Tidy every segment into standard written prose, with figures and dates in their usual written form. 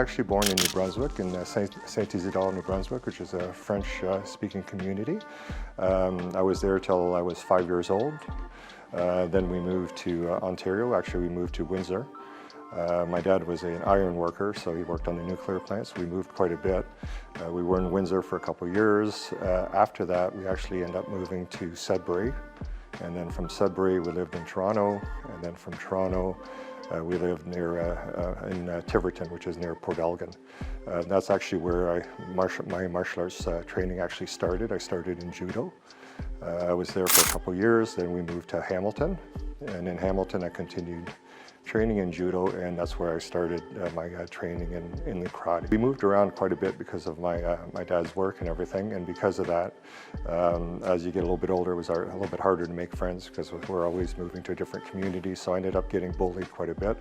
actually born in New Brunswick, in Saint-Isidore, New Brunswick, which is a French-speaking community. I was there till I was 5 years old. Then we moved to Ontario. Actually, we moved to Windsor. My dad was an iron worker, so he worked on the nuclear plants. We moved quite a bit. We were in Windsor for a couple of years. After that, we actually ended up moving to Sudbury. And then from Sudbury, we lived in Toronto. And then from Toronto, we lived near in Tiverton, which is near Port Elgin. That's actually where my martial arts training actually started. I started in judo. I was there for a couple of years. Then we moved to Hamilton. And in Hamilton, I continued training in judo, and that's where I started my training in the karate. We moved around quite a bit because of my dad's work and everything, and because of that, as you get a little bit older, it was a little bit harder to make friends because we're always moving to a different community, so I ended up getting bullied quite a bit.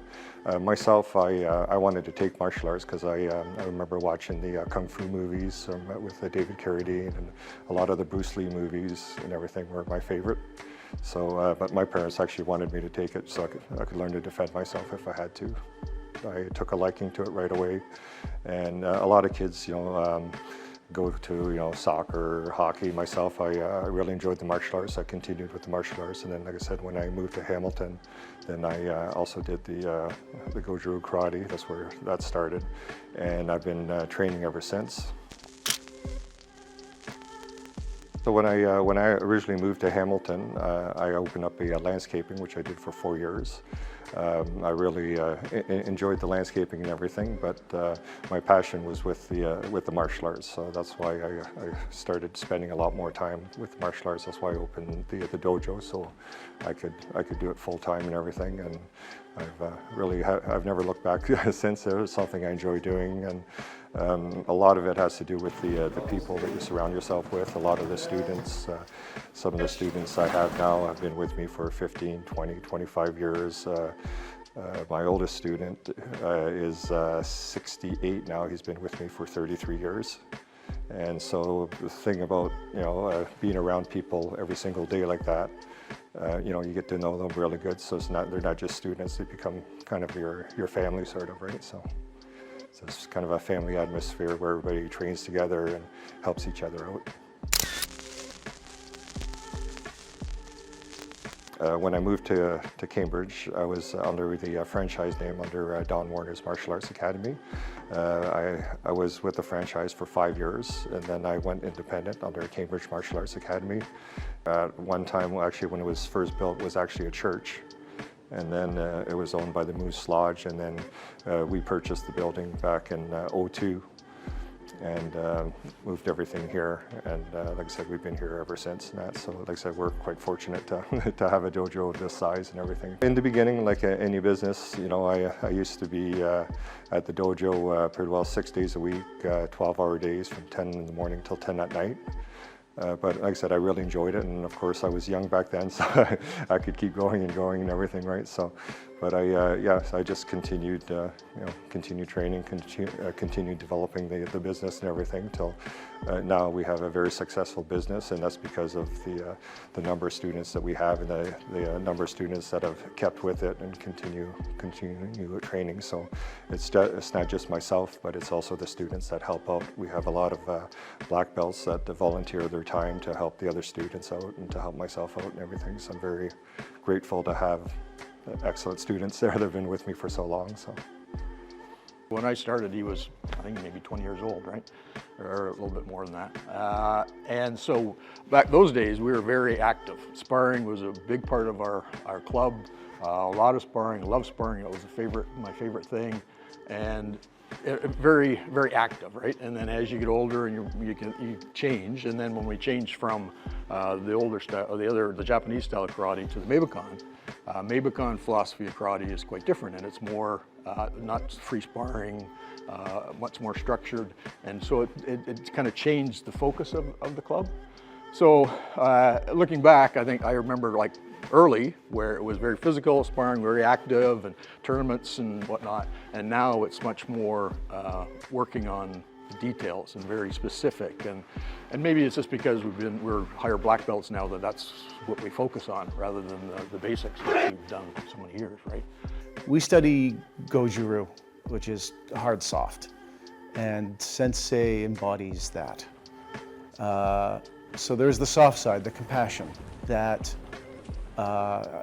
Myself, I wanted to take martial arts because I remember watching the Kung Fu movies with David Carradine, and a lot of the Bruce Lee movies and everything were my favorite. So, but my parents actually wanted me to take it so I could learn to defend myself if I had to. I took a liking to it right away, and a lot of kids, go to soccer, hockey. Myself, I really enjoyed the martial arts. I continued with the martial arts, and then, like I said, when I moved to Hamilton, then I also did the Goju karate. That's where that started, and I've been training ever since. So when I originally moved to Hamilton, I opened up a landscaping, which I did for 4 years. I really enjoyed the landscaping and everything, but my passion was with the martial arts. So that's why I started spending a lot more time with martial arts. That's why I opened the dojo, so I could do it full time and everything. And I've never looked back since. It was something I enjoy doing, and a lot of it has to do with the people that you surround yourself with. A lot of the students, some of the students I have now have been with me for 15, 20, 25 years. My oldest student is 68 now. He's been with me for 33 years. And so the thing about being around people every single day like that, you get to know them really good. So they're not just students; they become kind of your family, sort of, right? So it's kind of a family atmosphere where everybody trains together and helps each other out. When I moved to Cambridge, I was under the franchise name under Don Warner's Martial Arts Academy. I was with the franchise for 5 years, and then I went independent under Cambridge Martial Arts Academy. At one time, actually, when it was first built, was actually a church. And then it was owned by the Moose Lodge, and then we purchased the building back in '02 and moved everything here. And like I said, we've been here ever since. And that. So like I said, we're quite fortunate to have a dojo of this size and everything. In the beginning, like any business, I used to be at the dojo pretty well 6 days a week, 12-hour days from 10 in the morning till 10 at night. But like I said, I really enjoyed it, and of course I was young back then, so I could keep going and going and everything, right? So, but I just continued, continued training, continued developing the business and everything till now we have a very successful business, and that's because of the number of students that we have and the number of students that have kept with it and continue training. So it's not just myself, but it's also the students that help out. We have a lot of black belts that volunteer their time to help the other students out and to help myself out and everything. So I'm very grateful to have excellent students there that have been with me for so long. So when I started, he was, I think, maybe 20 years old, right? Or a little bit more than that. And so back those days, we were very active. Sparring was a big part of our club. A lot of sparring, I love sparring. It was my favorite thing. And very, very active, right? And then as you get older and you change, and then when we changed from the older style, or the Japanese style of karate to the Meibukan philosophy of karate is quite different, and it's more not free sparring, much more structured, and so it kind of changed the focus of the club. So looking back, I remember like early where it was very physical, sparring, very active, and tournaments and whatnot, and now it's much more working on the details and very specific, and maybe it's just because we're higher black belts now that's what we focus on rather than the basics that we've done for so many years, right? We study Goju-ryu, which is hard soft. and Sensei embodies that. So there's the soft side, the compassion, that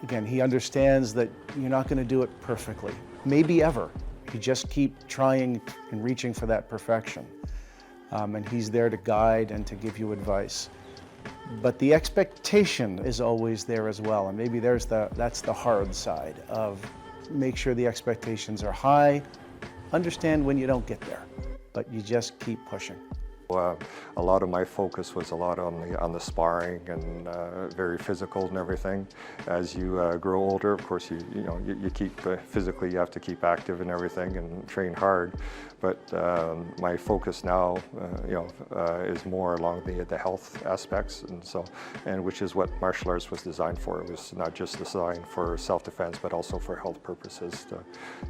again, he understands that you're not going to do it perfectly, maybe ever. You just keep trying and reaching for that perfection. And he's there to guide and to give you advice. But the expectation is always there as well, and maybe that's the hard side of make sure the expectations are high, understand when you don't get there, but you just keep pushing. A lot of my focus was a lot on the sparring and very physical and everything. As you grow older, of course, you keep physically, you have to keep active and everything and train hard. But my focus now, is more along the health aspects, and which is what martial arts was designed for. It was not just designed for self-defense, but also for health purposes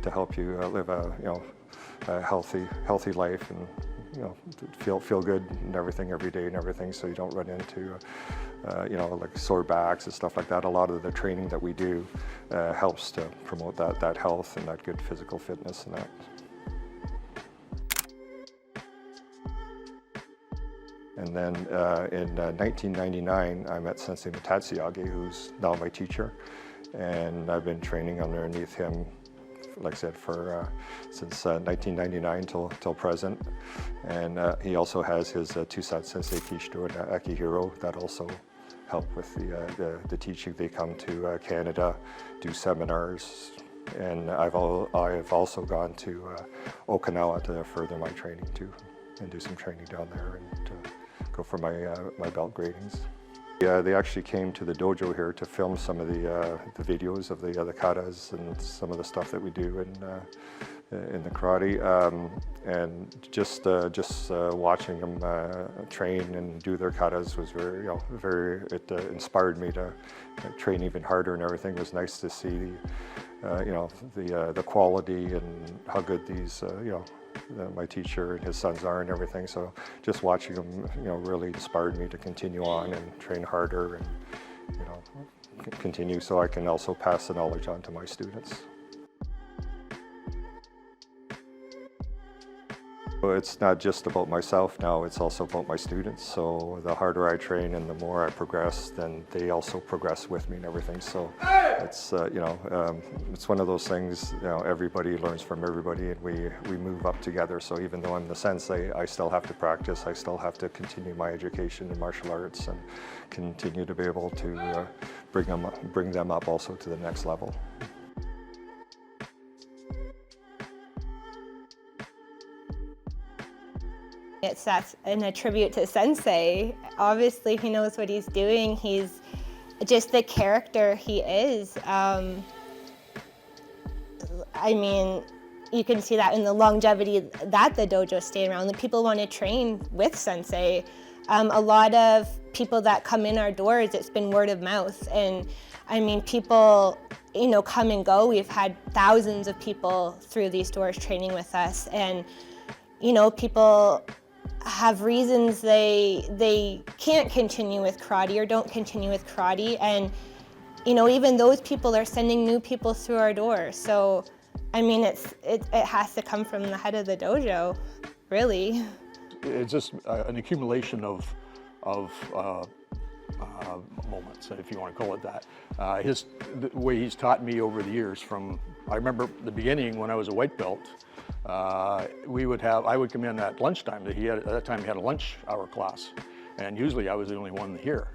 to help you live a healthy life and feel good and everything every day and everything, so you don't run into like sore backs and stuff like that. A lot of the training that we do helps to promote that health and that good physical fitness and that. And then in 1999, I met Sensei Matatsuyage, who's now my teacher, and I've been training underneath him, like I said, since 1999 till present. And he also has his Tusat Sensei Kishido and Akihiro that also help with the teaching. They come to Canada, do seminars, and I've also gone to Okinawa to further my training too, and do some training down there and go for my belt gradings. They actually came to the dojo here to film some of the videos of the katas and some of the stuff that we do in the karate, and just watching them train and do their katas was it inspired me to train even harder and everything. It was nice to see the quality and how good these my teacher and his sons are and everything. So just watching them, really inspired me to continue on and train harder and, continue so I can also pass the knowledge on to my students. It's not just about myself now, it's also about my students. So the harder I train and the more I progress, then they also progress with me and everything. So it's, it's one of those things, everybody learns from everybody, and we move up together. So even though I'm the sensei, I still have to practice, I still have to continue my education in martial arts and continue to be able to bring them up also to the next level. It's a tribute to Sensei. Obviously, he knows what he's doing. He's just the character he is. I mean, you can see that in the longevity that the dojo stay around. The people want to train with Sensei. A lot of people that come in our doors, it's been word of mouth. And I mean, people, come and go. We've had thousands of people through these doors training with us. And, people have reasons they can't continue with karate or don't continue with karate, and even those people are sending new people through our doors. So I mean, it has to come from the head of the dojo, really. It's just an accumulation of moments, if you want to call it that. The way he's taught me over the years, I remember the beginning when I was a white belt, I would come in at lunchtime. At that time he had a lunch hour class, and usually I was the only one here.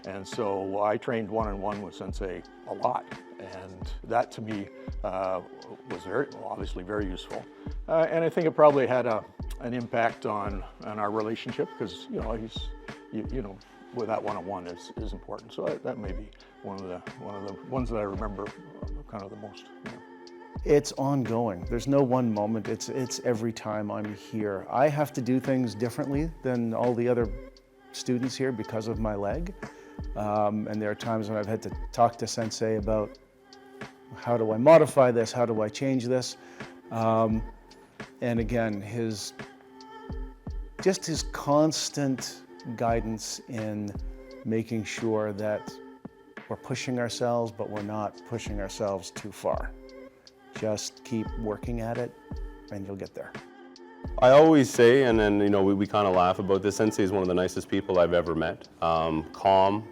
And so I trained one-on-one with Sensei a lot, and that to me was obviously very useful. And I think it probably had an impact on our relationship, because with that one-on-one is important. So that may be one of the ones that I remember kind of the most. It's ongoing. There's no one moment. It's every time I'm here. I have to do things differently than all the other students here because of my leg. And there are times when I've had to talk to Sensei about how do I modify this, how do I change this. And again, his constant guidance in making sure that we're pushing ourselves, but we're not pushing ourselves too far. Just keep working at it and you'll get there. I always say, and then we kind of laugh about this, Sensei is one of the nicest people I've ever met. Calm,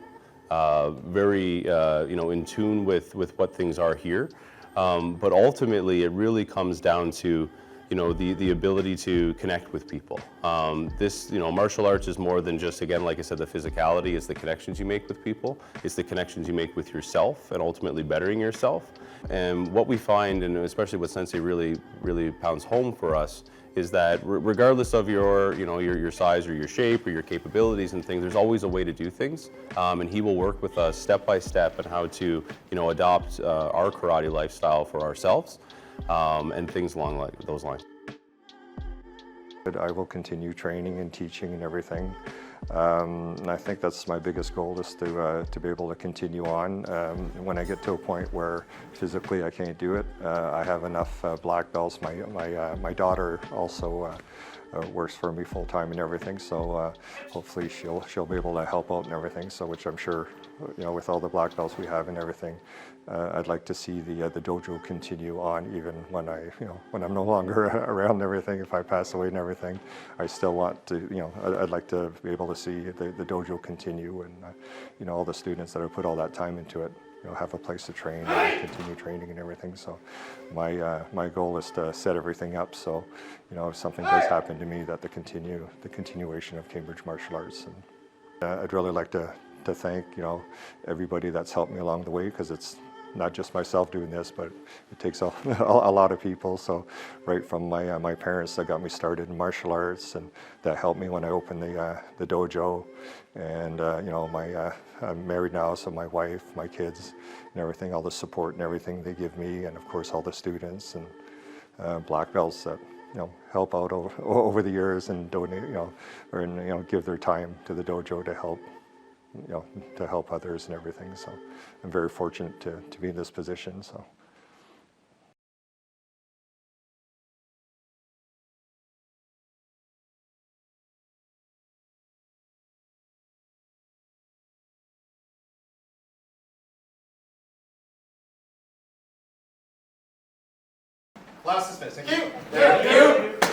very in tune with what things are here. But ultimately, it really comes down to the ability to connect with people. This martial arts is more than just, again, like I said, the physicality. It's the connections you make with people. It's the connections you make with yourself, and ultimately bettering yourself. And what we find, and especially what Sensei really pounds home for us, is that regardless of your size or your shape or your capabilities and things, there's always a way to do things, and he will work with us step by step on how to adopt our karate lifestyle for ourselves, and things along those lines. I will continue training and teaching and everything. And I think that's my biggest goal, is to be able to continue on. When I get to a point where physically I can't do it, I have enough black belts. My daughter also works for me full time and everything, so hopefully she'll be able to help out and everything. So, which I'm sure, with all the black belts we have and everything, I'd like to see the dojo continue on, even when when I'm no longer around and everything. If I pass away and everything, I still want to, I'd like to be able to see the dojo continue, and all the students that have put all that time into it, have a place to train and continue training and everything. So my goal is to set everything up so, if something does happen to me, that the continuation of Cambridge martial arts. And I'd really like to thank everybody that's helped me along the way, because it's not just myself doing this, but it takes a lot of people. So right from my parents that got me started in martial arts, and that helped me when I opened the dojo, and I'm married now, so my wife, my kids, and everything, all the support and everything they give me, and of course all the students and black belts that help out over the years and donate, or give their time to the dojo to help. To help others and everything. So I'm very fortunate to be in this position. So. Class dismissed. Thank you. Thank you.